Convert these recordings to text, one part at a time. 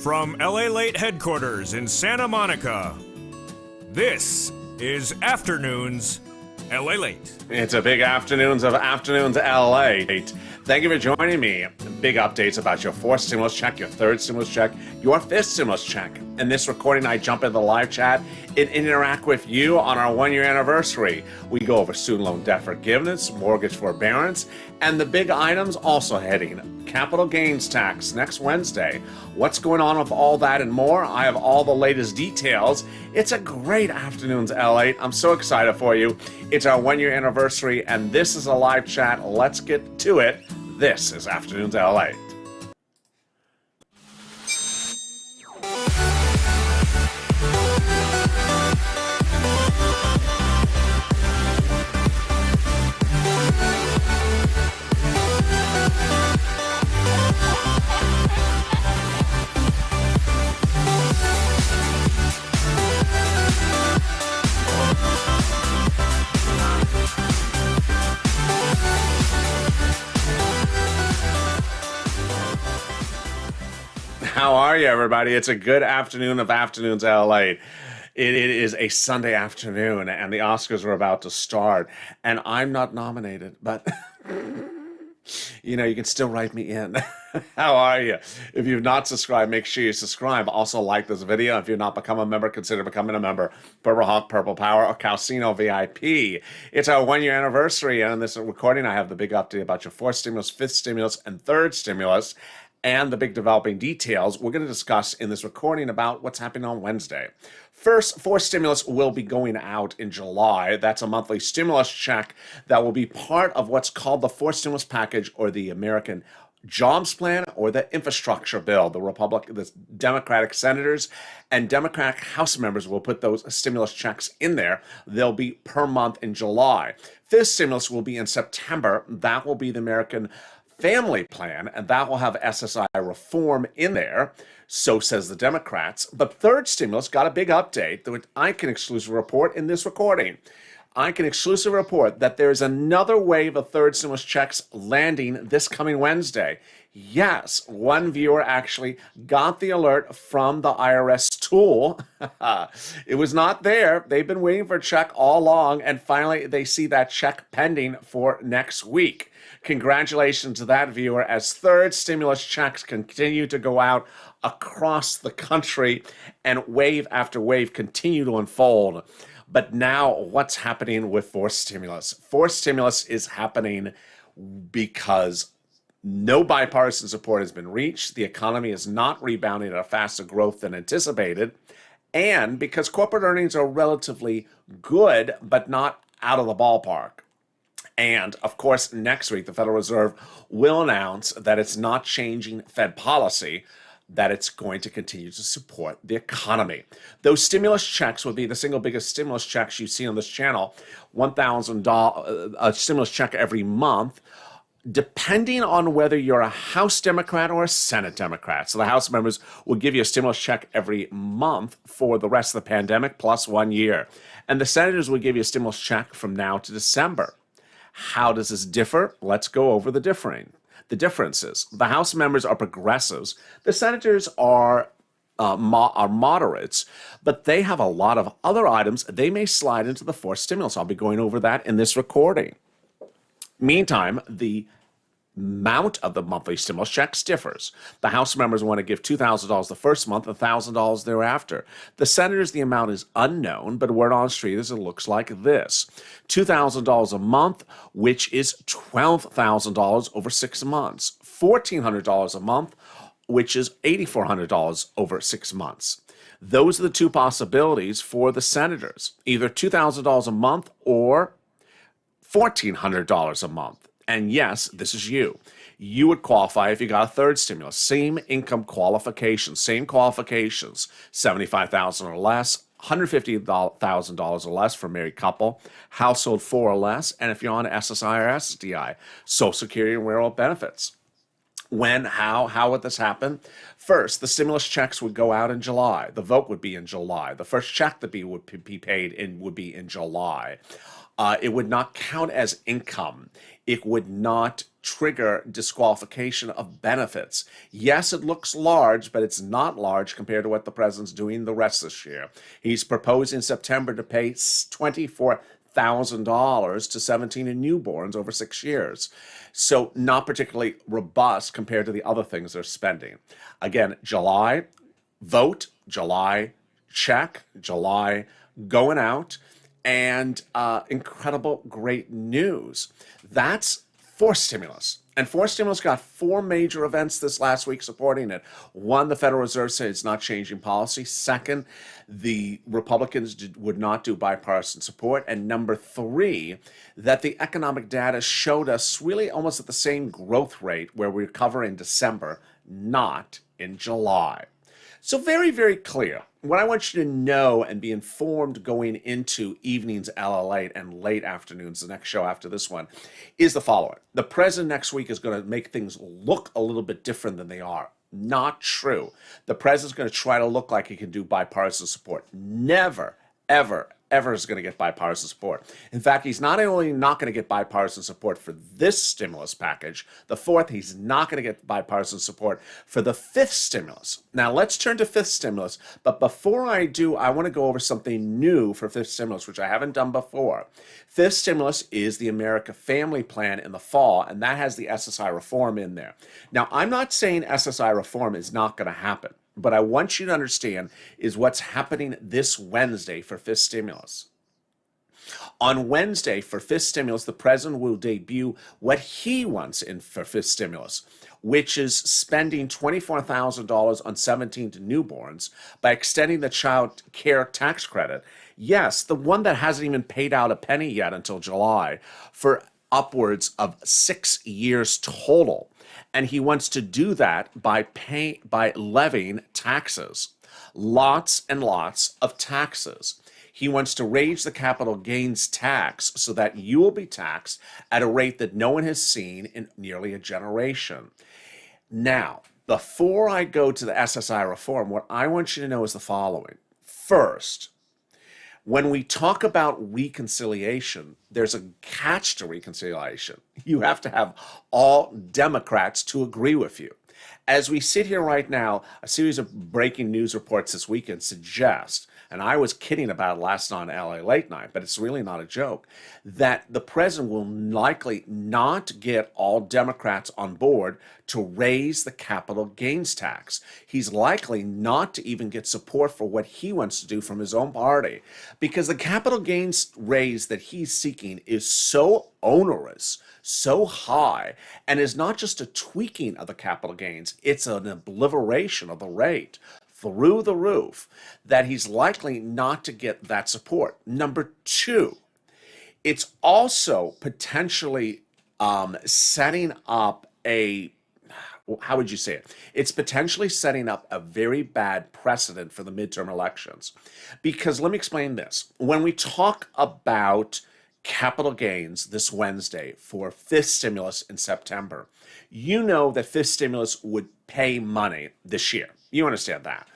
From LALATE headquarters in Santa Monica, this is Afternoons LALATE. It's a big Afternoons LALATE. Thank you for joining me. Big updates about your fourth stimulus check, your third stimulus check, your fifth stimulus check. In this recording, I jump into the live chat and interact with you on our one-year anniversary. We go over student loan debt forgiveness, mortgage forbearance, and the big items also heading capital gains tax next Wednesday. What's going on with all that and more? I have all the latest details. It's a great Afternoons LALATE. I'm so excited for you. It's our one-year anniversary, and this is a live chat. Let's get to it. This is Afternoons LALATE. How are you, everybody? It's a good afternoon of Afternoons LALATE. It is a Sunday afternoon, and the Oscars are about to start, and I'm not nominated, but you know, you can still write me in. How are you? If you've not subscribed, make sure you subscribe. Also, like this video. If you're not become a member, consider becoming a member. Purple Hawk, Purple Power, or Calcino VIP. It's our one-year anniversary, and in this recording, I have the big update about your fourth stimulus, fifth stimulus, and third stimulus, and the big developing details we're going to discuss in this recording about what's happening on Wednesday. First, fourth stimulus will be going out in July. That's a monthly stimulus check that will be part of what's called the fourth stimulus package, or the American Jobs Plan, or the infrastructure bill. The Democratic senators and Democratic House members will put those stimulus checks in there. They'll be per month in July. Fifth stimulus will be in September. That will be the American Family Plan, and that will have SSI reform in there. So says the Democrats. But third stimulus got a big update that I can exclusively report in this recording. I can exclusively report that there's another wave of third stimulus checks landing this coming Wednesday. Yes, one viewer actually got the alert from the IRS tool. It was not there. They've been waiting for a check all along, and finally they see that check pending for next week. Congratulations to that viewer, as third stimulus checks continue to go out across the country and wave after wave continue to unfold. But now what's happening with fourth stimulus? Fourth stimulus is happening because no bipartisan support has been reached. The economy is not rebounding at a faster growth than anticipated. And because corporate earnings are relatively good, but not out of the ballpark. And, of course, next week, the Federal Reserve will announce that it's not changing Fed policy, that it's going to continue to support the economy. Those stimulus checks would be the single biggest stimulus checks you see on this channel, $1,000 a stimulus check every month, depending on whether you're a House Democrat or a Senate Democrat. So the House members will give you a stimulus check every month for the rest of the pandemic plus 1 year. And the senators will give you a stimulus check from now to December. How does this differ? Let's go over the differences. The House members are progressives. The senators are moderates, but they have a lot of other items. They may slide into the fourth stimulus. I'll be going over that in this recording. Meantime, the amount of the monthly stimulus checks differs. The House members want to give $2,000 the first month, $1,000 thereafter. The senators, the amount is unknown, but word on the street is it looks like this. $2,000 a month, which is $12,000 over 6 months. $1,400 a month, which is $8,400 over 6 months. Those are the two possibilities for the senators, either $2,000 a month or $1,400 a month. And yes, this is you. You would qualify if you got a third stimulus. Same income qualifications, same qualifications, $75,000 or less, $150,000 or less for a married couple, household 4 or less, and if you're on SSI or SSDI, Social Security and Rural Benefits. When, how would this happen? First, the stimulus checks would go out in July. The vote would be in July. The first check that would be paid would be in July. It would not count as income. It would not trigger disqualification of benefits. Yes, it looks large, but it's not large compared to what the president's doing the rest of this year. He's proposed in September to pay $24,000 to 17 and newborns over 6 years. So not particularly robust compared to the other things they're spending. Again, July, vote, July, check, July, going out, and incredible great news. That's forced stimulus. And forced stimulus got 4 major events this last week supporting it. One, the Federal Reserve said it's not changing policy. Second, the Republicans would not do bipartisan support. And number 3, that the economic data showed us really almost at the same growth rate where we recover in December, not in July. So very, very clear. What I want you to know and be informed going into evenings, LALATE, and late afternoons, the next show after this one, is the following. The president next week is going to make things look a little bit different than they are. Not true. The president's going to try to look like he can do bipartisan support. Never, ever, ever is going to get bipartisan support. In fact, he's not only not going to get bipartisan support for this stimulus package, the 4th, he's not going to get bipartisan support for the 5th stimulus. Now, let's turn to 5th stimulus, but before I do, I want to go over something new for 5th stimulus, which I haven't done before. 5th stimulus is the America Family Plan in the fall, and that has the SSI reform in there. Now, I'm not saying SSI reform is not going to happen. But I want you to understand is what's happening this Wednesday for 5th stimulus. On Wednesday for 5th stimulus, the president will debut what he wants in for 5th stimulus, which is spending $24,000 on 17 to newborns by extending the child care tax credit. Yes, the one that hasn't even paid out a penny yet until July, for upwards of 6 years total. And he wants to do that by levying taxes, lots and lots of taxes. He wants to raise the capital gains tax so that you will be taxed at a rate that no one has seen in nearly a generation. Now, before I go to the SSI reform, what I want you to know is the following. First, when we talk about reconciliation, there's a catch to reconciliation. You have to have all Democrats to agree with you. As we sit here right now, a series of breaking news reports this weekend suggest, and I was kidding about it last night on LA Late Night, but it's really not a joke, that the president will likely not get all Democrats on board to raise the capital gains tax. He's likely not to even get support for what he wants to do from his own party, because the capital gains raise that he's seeking is so onerous, so high, and is not just a tweaking of the capital gains, it's an obliteration of the rate through the roof, that he's likely not to get that support. Number 2, it's also potentially setting up a, how would you say it? It's potentially setting up a very bad precedent for the midterm elections. Because let me explain this. When we talk about capital gains this Wednesday for 5th stimulus in September, you know that 5th stimulus would pay money this year. You understand that.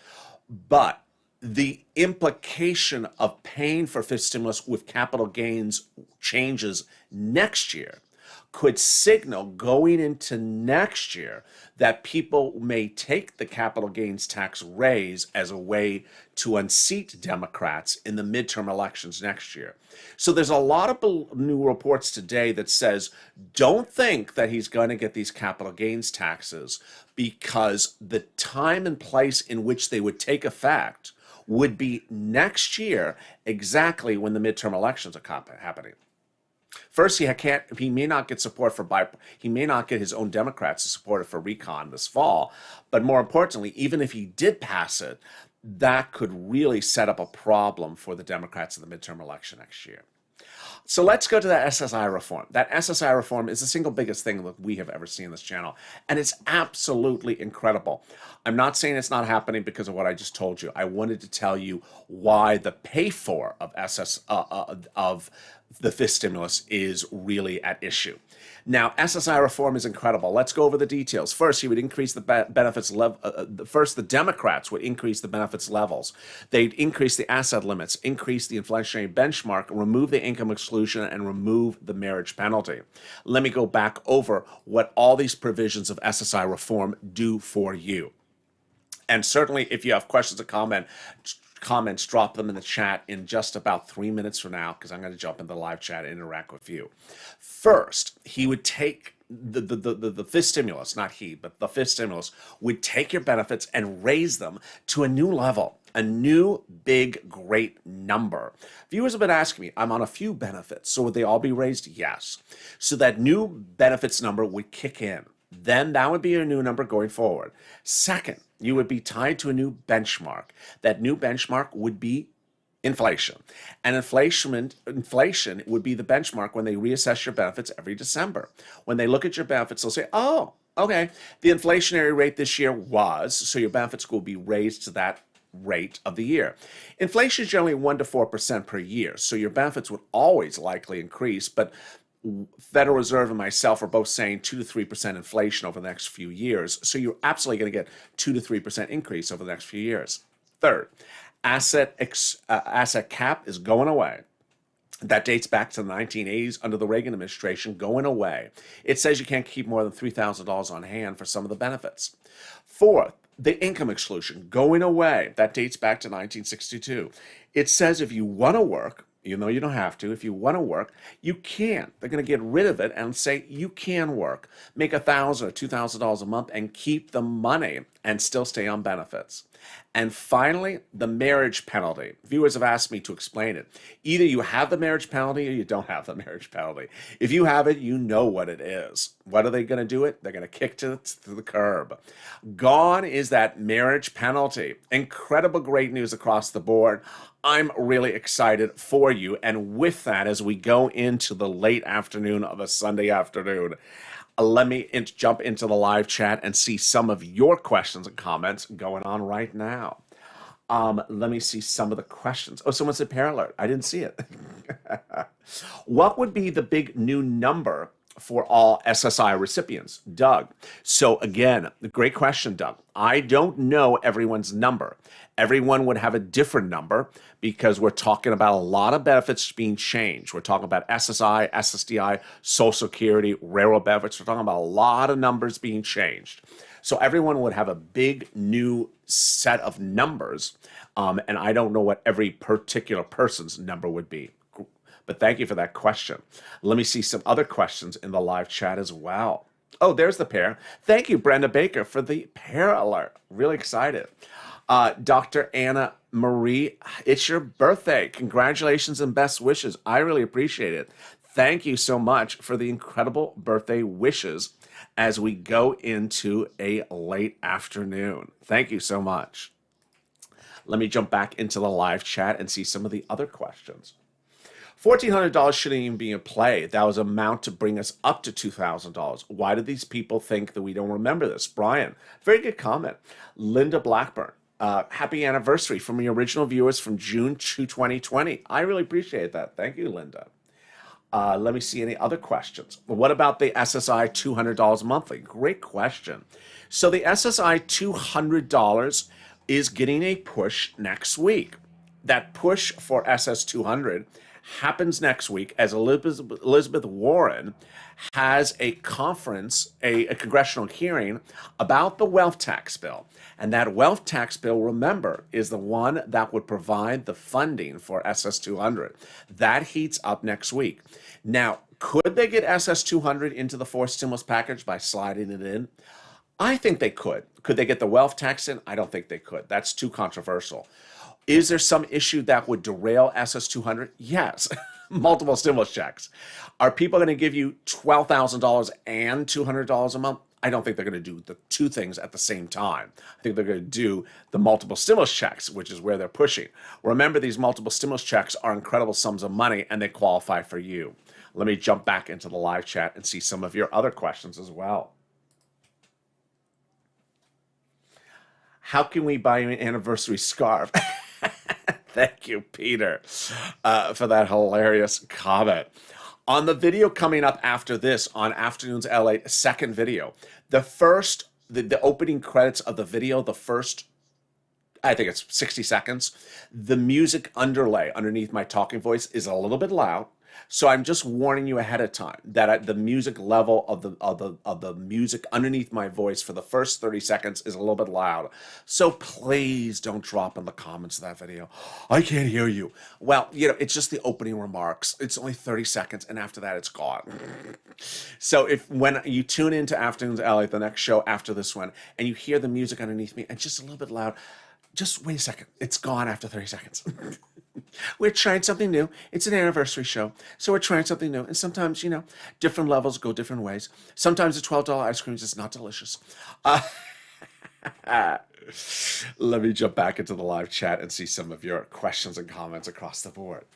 But the implication of paying for 5th stimulus with capital gains changes next year could signal going into next year that people may take the capital gains tax raise as a way to unseat Democrats in the midterm elections next year. So there's a lot of new reports today that says, don't think that he's going to get these capital gains taxes, because the time and place in which they would take effect would be next year, exactly when the midterm elections are happening. First, he may not get support he may not get his own Democrats to support it for recon this fall. But more importantly, even if he did pass it, that could really set up a problem for the Democrats in the midterm election next year. So let's go to that SSI reform. That SSI reform is the single biggest thing that we have ever seen on this channel, and it's absolutely incredible. I'm not saying it's not happening because of what I just told you. I wanted to tell you why the pay for of the fifth stimulus is really at issue. Now, SSI reform is incredible. Let's go over the details. First, he would increase the benefits level. First, the Democrats would increase the benefits levels. They'd increase the asset limits, increase the inflationary benchmark, remove the income exclusion, and remove the marriage penalty. Let me go back over what all these provisions of SSI reform do for you. And certainly, if you have questions or comments, drop them in the chat in just about 3 minutes from now, because I'm going to jump into the live chat and interact with you. First, he would take the fifth stimulus, not he, but the fifth stimulus would take your benefits and raise them to a new level, a new big great number. Viewers have been asking me, I'm on a few benefits, so would they all be raised? Yes. So that new benefits number would kick in. Then that would be your new number going forward. Second, you would be tied to a new benchmark. That new benchmark would be inflation. And inflation would be the benchmark when they reassess your benefits every December. When they look at your benefits, they'll say, oh, okay, the inflationary rate this year was, so your benefits will be raised to that rate of the year. Inflation is generally 1 to 4% per year, so your benefits would always likely increase, but Federal Reserve and myself are both saying 2 to 3% inflation over the next few years. So you're absolutely going to get 2 to 3% increase over the next few years. Third, asset cap is going away. That dates back to the 1980s under the Reagan administration, going away. It says you can't keep more than $3,000 on hand for some of the benefits. Fourth, the income exclusion going away. That dates back to 1962. It says if you want to work, even though you don't have to, if you want to work, you can. They're going to get rid of it and say you can work. Make $1,000 or $2,000 a month and keep the money and still stay on benefits. And finally, the marriage penalty. Viewers have asked me to explain it. Either you have the marriage penalty or you don't have the marriage penalty. If you have it, you know what it is. What are they going to do it? They're going to kick to the curb. Gone is that marriage penalty. Incredible great news across the board. I'm really excited for you. And with that, as we go into the late afternoon of a Sunday afternoon, let me jump into the live chat and see some of your questions and comments going on right now. Let me see some of the questions. Oh, someone said pair alert. I didn't see it. What would be the big new number for all SSI recipients? Doug. So again, great question, Doug. I don't know everyone's number. Everyone would have a different number because we're talking about a lot of benefits being changed. We're talking about SSI, SSDI, Social Security, railroad benefits. We're talking about a lot of numbers being changed. So everyone would have a big new set of numbers, and I don't know what every particular person's number would be. But thank you for that question. Let me see some other questions in the live chat as well. Oh, there's the pair. Thank you, Brenda Baker, for the pair alert. Really excited. Dr. Anna Marie, it's your birthday. Congratulations and best wishes. I really appreciate it. Thank you so much for the incredible birthday wishes as we go into a late afternoon. Thank you so much. Let me jump back into the live chat and see some of the other questions. $1,400 shouldn't even be in play. That was an amount to bring us up to $2,000. Why do these people think that we don't remember this? Brian, very good comment. Linda Blackburn, happy anniversary from the original viewers from June 2020. I really appreciate that. Thank you, Linda. Let me see any other questions. What about the SSI $200 monthly? Great question. So the SSI $200 is getting a push next week. That push for SS 200 happens next week as Elizabeth Warren has a conference, a congressional hearing about the wealth tax bill. And that wealth tax bill, remember, is the one that would provide the funding for SS 200. That heats up next week. Now, could they get SS 200 into the fourth stimulus package by sliding it in? I think they could. Could they get the wealth tax in? I don't think they could. That's too controversial. Is there some issue that would derail SS 200? Yes. Multiple stimulus checks. Are people going to give you $12,000 and $200 a month? I don't think they're going to do the two things at the same time. I think they're going to do the multiple stimulus checks, which is where they're pushing. Remember, these multiple stimulus checks are incredible sums of money, and they qualify for you. Let me jump back into the live chat and see some of your other questions as well. How can we buy you an anniversary scarf? Thank you, Peter, for that hilarious comment. On the video coming up after this, on Afternoons LA, second video, the opening credits of the video, the first, I think it's 60 seconds, the music underlay underneath my talking voice is a little bit loud. So I'm just warning you ahead of time that the music level of the music underneath my voice for the first 30 seconds is a little bit loud. So please don't drop in the comments of that video, I can't hear you. Well, it's just the opening remarks. It's only 30 seconds, and after that, it's gone. So when you tune into Afternoons LA, the next show after this one, and you hear the music underneath me and just a little bit loud, just wait a second. It's gone after 30 seconds. We're trying something new. It's an anniversary show, so we're trying something new. And sometimes, different levels go different ways. Sometimes the $12 ice cream is just not delicious. Let me jump back into the live chat and see some of your questions and comments across the board.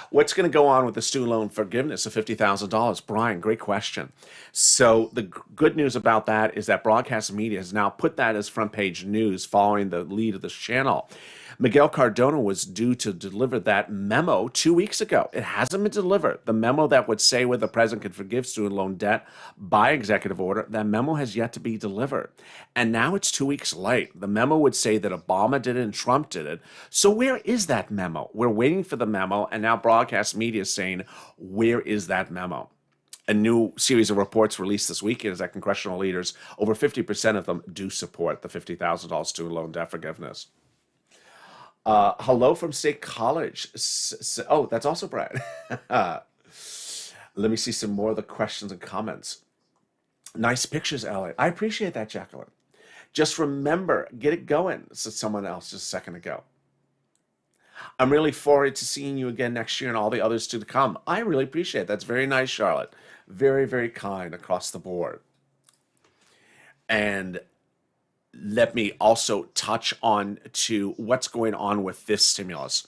What's going to go on with the student loan forgiveness of $50,000? Brian, great question. So the good news about that is that broadcast media has now put that as front page news following the lead of this channel. Miguel Cardona was due to deliver that memo 2 weeks ago. It hasn't been delivered. The memo that would say whether the president could forgive student loan debt by executive order, that memo has yet to be delivered. And now it's 2 weeks late. The memo would say that Obama did it and Trump did it. So where is that memo? We're waiting for the memo, and now broadcast media is saying, where is that memo? A new series of reports released this weekend is that congressional leaders, over 50% of them, do support the $50,000 student loan debt forgiveness. Hello from State College. Oh, that's also Brad. Let me see some more of the questions and comments. Nice pictures, Elliot. I appreciate that, Jacqueline. Just remember, get it going, said someone else just a second ago. I'm really forward to seeing you again next year and all the others to come. I really appreciate it. That's very nice, Charlotte. Very, very kind across the board. And let me also touch on to what's going on with this stimulus.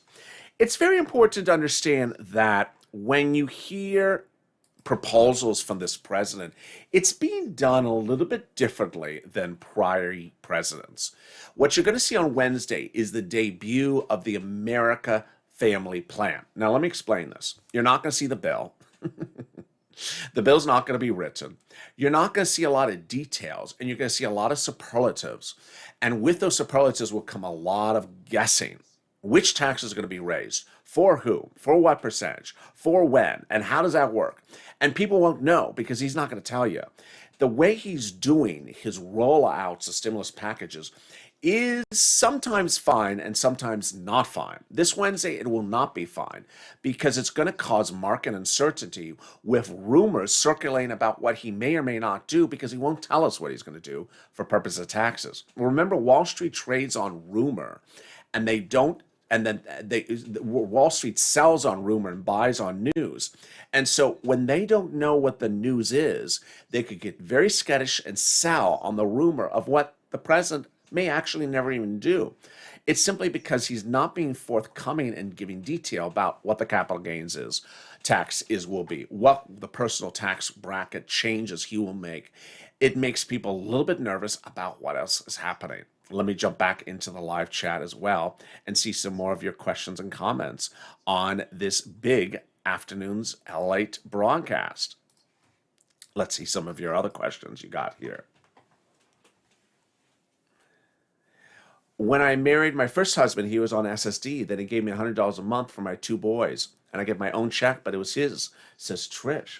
It's very important to understand that when you hear proposals from this president, it's being done a little bit differently than prior presidents. What you're going to see on Wednesday is the debut of the America Family Plan. Now, let me explain this. You're not going to see the bill. The bill's not going to be written. You're not going to see a lot of details, and you're going to see a lot of superlatives. And with those superlatives will come a lot of guessing. Which taxes are going to be raised? For who? For what percentage? For when? And how does that work? And people won't know because he's not going to tell you. The way he's doing his rollouts of stimulus packages is sometimes fine and sometimes not fine. This Wednesday, it will not be fine because it's going to cause market uncertainty with rumors circulating about what he may or may not do because he won't tell us what he's going to do for purposes of taxes. Remember, Wall Street trades on rumor, and they don't. And then Wall Street sells on rumor and buys on news. And so when they don't know what the news is, they could get very skittish and sell on the rumor of what the president may actually never even do. It's simply because he's not being forthcoming and giving detail about what the capital gains tax will be, what the personal tax bracket changes he will make. It makes people a little bit nervous about what else is happening. Let me jump back into the live chat as well and see some more of your questions and comments on this big Afternoons LALATE broadcast. Let's see some of your other questions you got here. When I married my first husband, he was on SSD. Then he gave me $100 a month for my 2 boys. And I get my own check, but it was his, says Trish.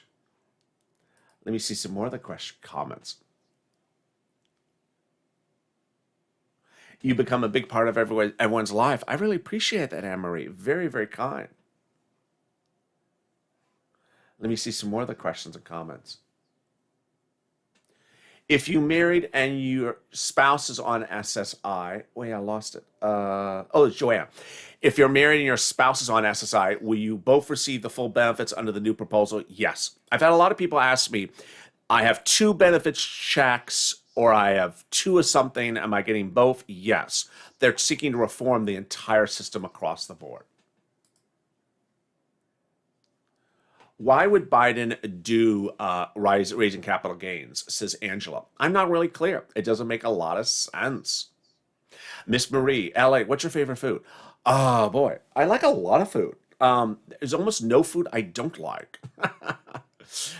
Let me see some more of the comments. You become a big part of everyone's life. I really appreciate that, Anne-Marie. Very, very kind. Let me see some more of the questions and comments. If you married and your spouse is on SSI, wait, I lost it. Oh, it's Joanne. If you're married and your spouse is on SSI, will you both receive the full benefits under the new proposal? Yes. I've had a lot of people ask me, I have 2 benefits checks, or I have 2 of something. Am I getting both? Yes. They're seeking to reform the entire system across the board. Why would Biden do raising capital gains, says Angela. I'm not really clear. It doesn't make a lot of sense. Miss Marie, LA, what's your favorite food? Oh boy, I like a lot of food. There's almost no food I don't like.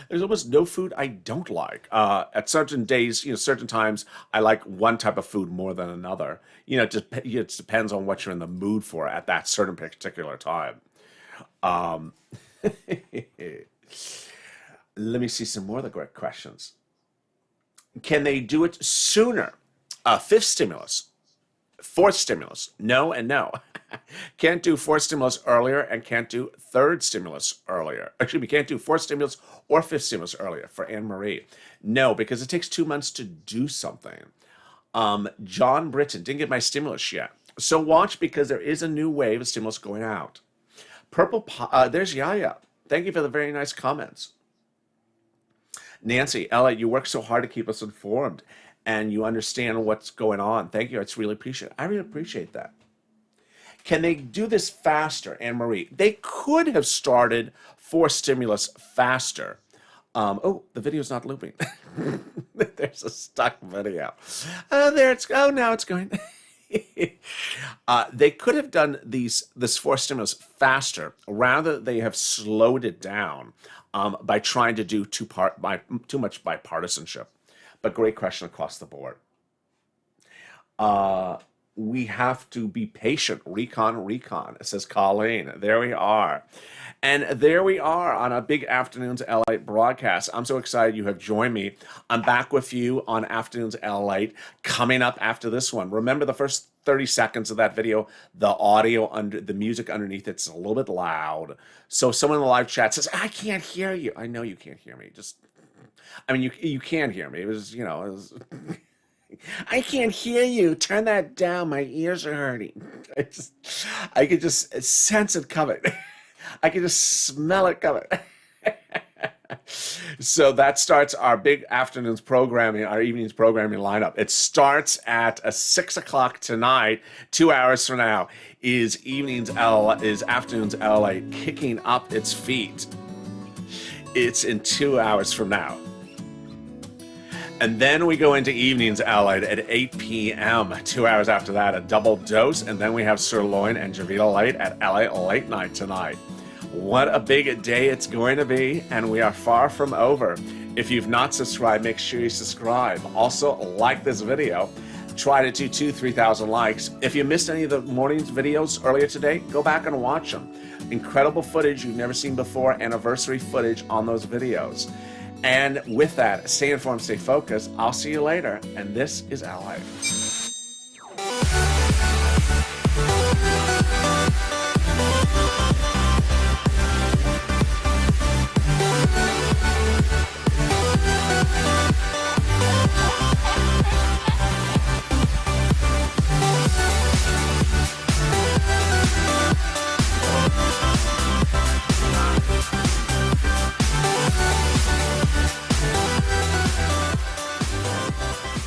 There's almost no food I don't like. At certain days, certain times, I like one type of food more than another. It just depends on what you're in the mood for at that certain particular time. Um, Let me see some more of the great questions. Can they do it sooner? Fifth stimulus. Fourth stimulus, no and no. Can't do fourth stimulus earlier and can't do third stimulus earlier. Actually, we can't do fourth stimulus or fifth stimulus earlier for Anne Marie. No, because it takes 2 months to do something. John Britton, didn't get my stimulus yet. So watch, because there is a new wave of stimulus going out. There's Yaya. Thank you for the very nice comments. Nancy, Ella, you work so hard to keep us informed and you understand what's going on. Thank you. It's really appreciated. I really appreciate that. Can they do this faster, Anne Marie? They could have started fourth stimulus faster. Oh, the video's not looping. There's a stuck video. Oh, now it's going. They could have done this fourth stimulus faster. Rather, they have slowed it down by trying to do too much bipartisanship. But great question across the board. We have to be patient. Recon, says Colleen. There we are. And there we are on a big Afternoons LA broadcast. I'm so excited you have joined me. I'm back with you on Afternoons LA coming up after this one. Remember the first 30 seconds of that video, the audio under the music underneath it's a little bit loud. So someone in the live chat says, I can't hear you. I know you can't hear me. You can hear me. It was I can't hear you. Turn that down. My ears are hurting. I could just sense it coming. I can just smell it coming. So that starts our big afternoons programming, our evenings programming lineup. It starts at 6 o'clock tonight. 2 hours from now is Afternoons LA kicking up its feet. It's in 2 hours from now. And then we go into Evenings Allied at 8 p.m. 2 hours after that, a double dose. And then we have Sirloin and Javita Light at LA Late Night tonight. What a big day it's going to be, and we are far from over. If you've not subscribed, make sure you subscribe. Also, like this video. Try to do 2,000-3,000 likes. If you missed any of the morning's videos earlier today, go back and watch them. Incredible footage you've never seen before, anniversary footage on those videos. And with that, stay informed, stay focused. I'll see you later, and this is LA.